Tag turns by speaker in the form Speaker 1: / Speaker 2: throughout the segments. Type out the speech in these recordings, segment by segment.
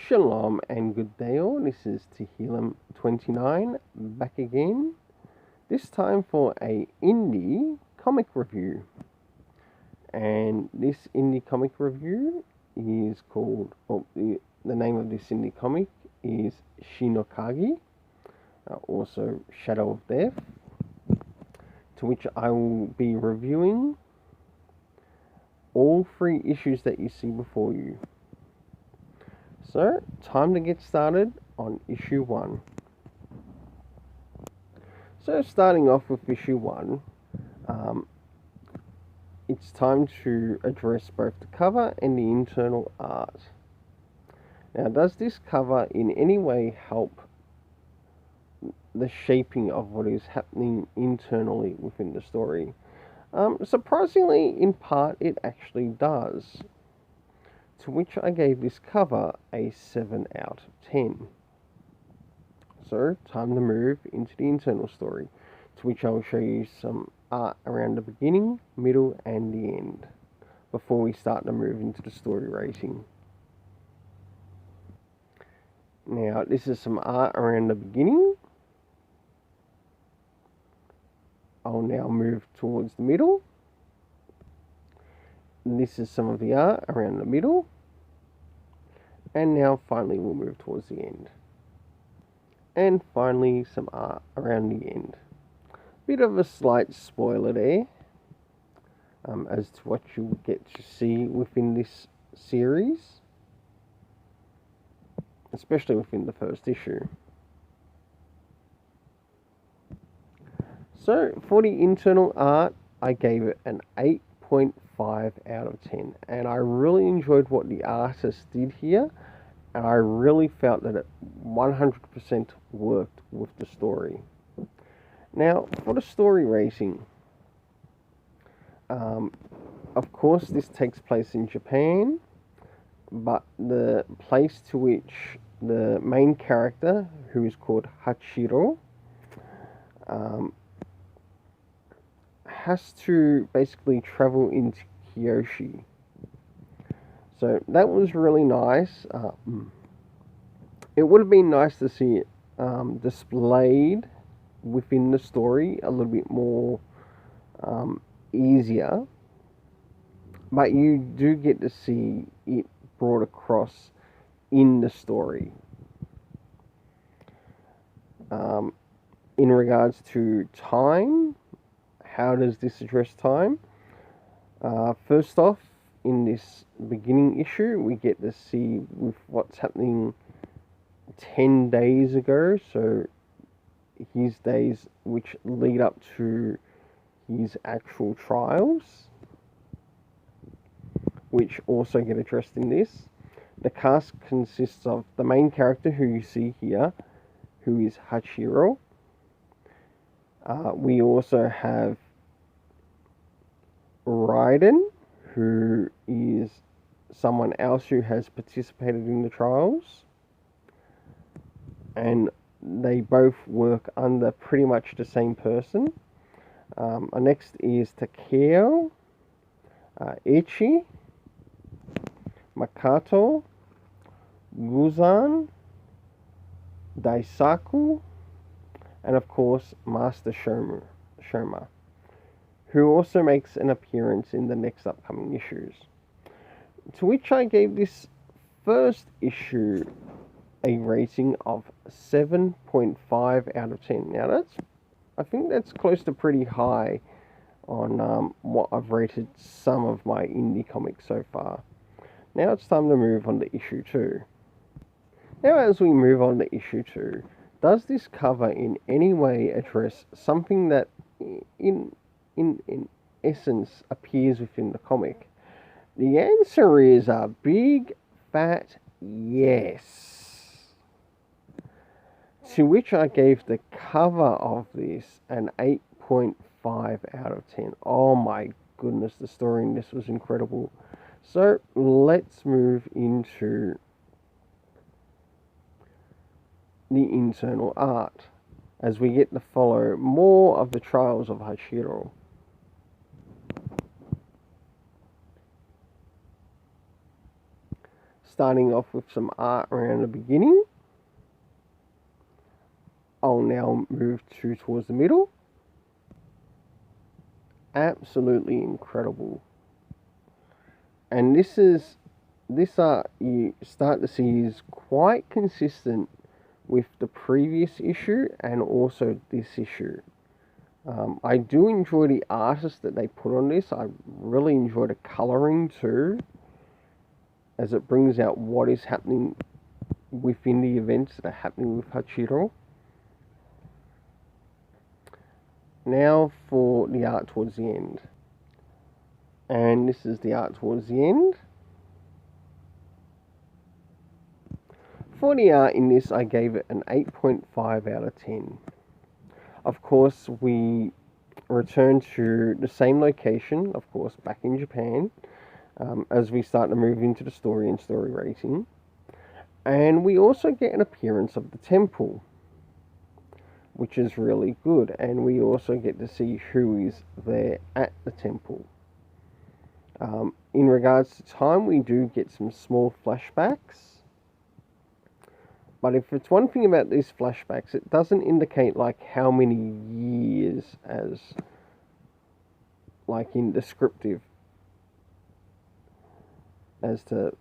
Speaker 1: Shalom and good day all, this is Tehillim29 back again, this time for a indie comic review. And this indie comic review is called, the name of this indie comic is Kage, also Shadow of Death, to which I will be reviewing all 3 issues that you see before you. So, time to get started on issue 1. So, starting off with issue 1, it's time to address both the cover and the internal art. Now, does this cover in any way help the shaping of what is happening internally within the story? Surprisingly, in part, it actually does. To which I gave this cover a 7 out of 10. So, time to move into the internal story, to which I will show you some art around the beginning, middle, and the end, before we start to move into the story rating. Now, this is some art around the beginning. I'll now move towards the middle. This is some of the art around the middle. And now finally we'll move towards the end. And finally some art around the end. Bit of a slight spoiler there, as to what you'll get to see within this series, especially within the first issue. So for the internal art, I gave it an 8.5 out of 10, and I really enjoyed what the artist did here, and I really felt that it 100% worked with the story. Now, for the story rating, of course this takes place in Japan, but the place to which the main character, who is called Hachiro, has to basically travel into Kyoshi. So that was really nice. It would have been nice to see it displayed within the story a little bit more easier, but you do get to see it brought across in the story. In regards to time, how does this address time? First off, in this beginning issue, we get to see with what's happening 10 days ago, so his days which lead up to his actual trials, which also get addressed in this. The cast consists of the main character, who you see here, who is Hachiro. We also have Raiden, who is someone else who has participated in the trials, and they both work under pretty much the same person. Next is Takeo, Ichi, Makato, Guzan, Daisaku, and of course Master Shoma, who also makes an appearance in the next upcoming issues. To which I gave this first issue a rating of 7.5 out of 10. Now I think that's close to pretty high on what I've rated some of my indie comics so far. Now it's time to move on to issue 2. Now as we move on to issue 2, does this cover in any way address something that in essence appears within the comic? The answer is a big fat yes. To which I gave the cover of this an 8.5 out of 10. Oh my goodness, the story in this was incredible. So let's move into the internal art, as we get to follow more of the trials of Hachiro. starting off with some art around the beginning. I'll now move towards the middle. Absolutely incredible. And this art you start to see is quite consistent with the previous issue and also this issue. I do enjoy the artist that they put on this. I really enjoy the colouring too, as it brings out what is happening within the events that are happening with Hachiro. Now for the art towards the end. And this is the art towards the end. For the art in this, I gave it an 8.5 out of 10. Of course, we return to the same location, of course, back in Japan, as we start to move into the story and story rating. And we also get an appearance of the temple, which is really good. And we also get to see who is there at the temple. In regards to time, we do get some small flashbacks. But if it's one thing about these flashbacks, it doesn't indicate like how many years as like in descriptive as to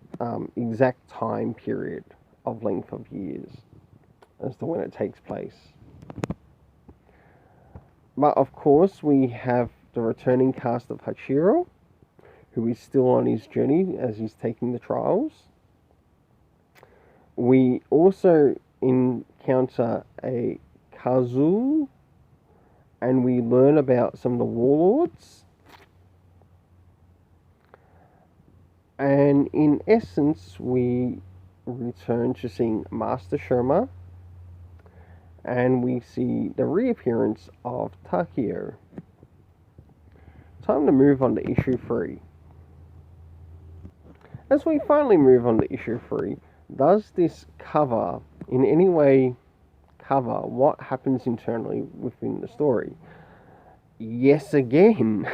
Speaker 1: exact time period of length of years as to when it takes place. But of course we have the returning cast of Hachiro, who is still on his journey as he's taking the trials. We also encounter a Kazu, and we learn about some of the warlords. And in essence, we return to seeing Master Sherma, and we see the reappearance of Takio. Time to move on to issue 3. As we finally move on to issue 3, does this cover in any way cover what happens internally within the story? Yes, again.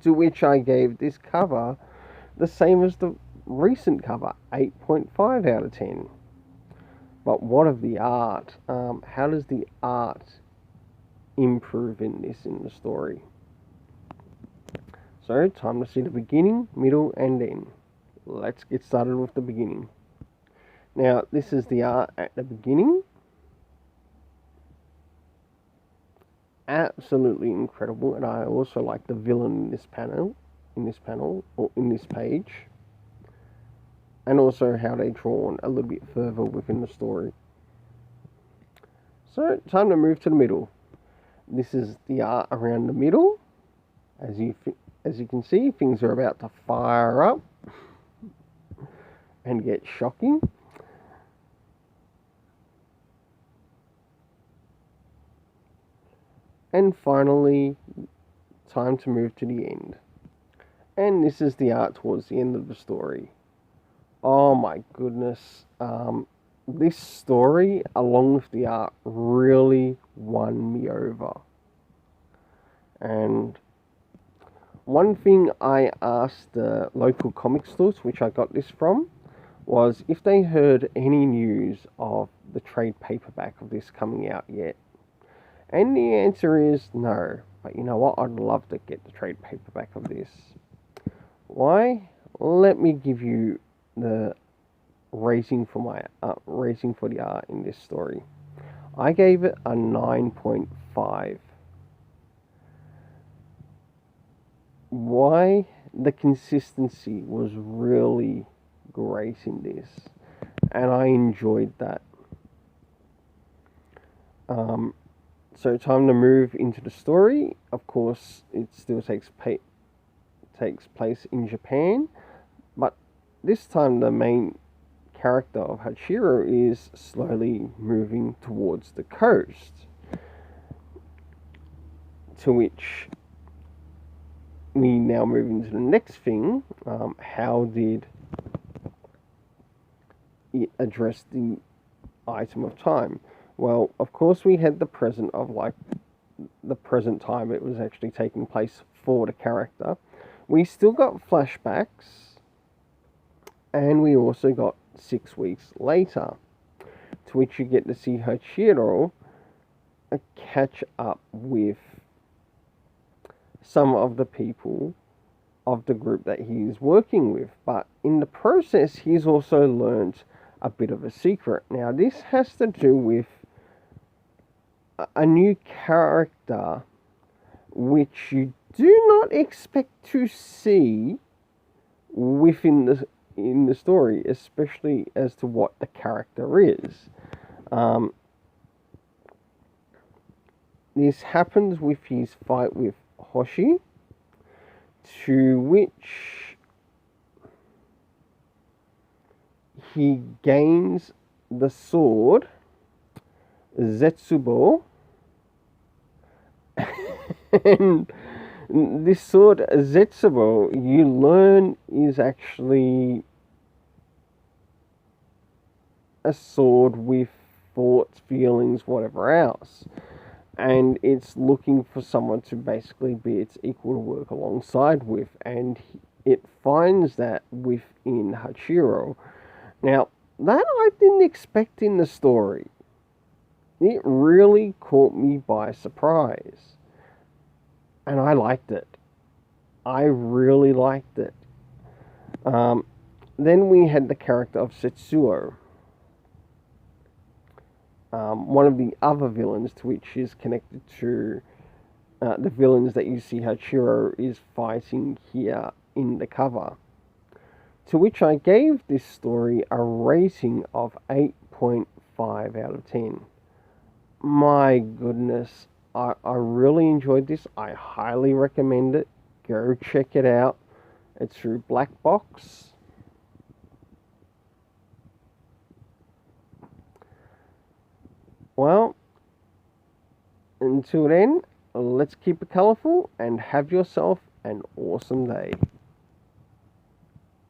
Speaker 1: To which I gave this cover the same as the recent cover, 8.5 out of 10. But what of the art? How does the art improve in the story? So, time to see the beginning, middle, and end. Let's get started with the beginning. Now, this is the art at the beginning. Absolutely incredible, and I also like the villain in this panel, or in this page, and also how they're drawn a little bit further within the story. So, time to move to the middle. This is the art around the middle. As you can see, things are about to fire up and get shocking. And finally, time to move to the end. And this is the art towards the end of the story. Oh my goodness. This story, along with the art, really won me over. And one thing I asked the local comic stores, which I got this from, was if they heard any news of the trade paperback of this coming out yet. And the answer is no. But you know what? I'd love to get the trade paperback of this. Why? Let me give you the rating for the art in this story. I gave it a 9.5. Why? The consistency was really great in this, and I enjoyed that. So time to move into the story. Of course, it still takes place in Japan, but this time the main character of Hachiro is slowly moving towards the coast, to which we now move into the next thing. How did it address the item of time? Well, of course, we had the present time it was actually taking place for the character. We still got flashbacks And we also got 6 weeks later, to which you get to see Hachiro catch up with some of the people of the group that he's working with. But in the process, he's also learned a bit of a secret. Now, this has to do with a new character which you do not expect to see within the story, especially as to what the character is. This happens with his fight with Hoshi, to which he gains the sword Zetsubo, and this sword Zetsubo, you learn, is actually a sword with thoughts, feelings, whatever else. And it's looking for someone to basically be its equal to work alongside with. And it finds that within Hachiro. Now, that I didn't expect in the story. It really caught me by surprise. And I liked it. I really liked it. Then we had the character of Setsuo. One of the other villains, to which is connected to the villains that you see Hachiro is fighting here in the cover. To which I gave this story a rating of 8.5 out of 10. My goodness, I really enjoyed this. I highly recommend it. Go check it out. It's through Black Box. Well, until then, let's keep it colourful and have yourself an awesome day.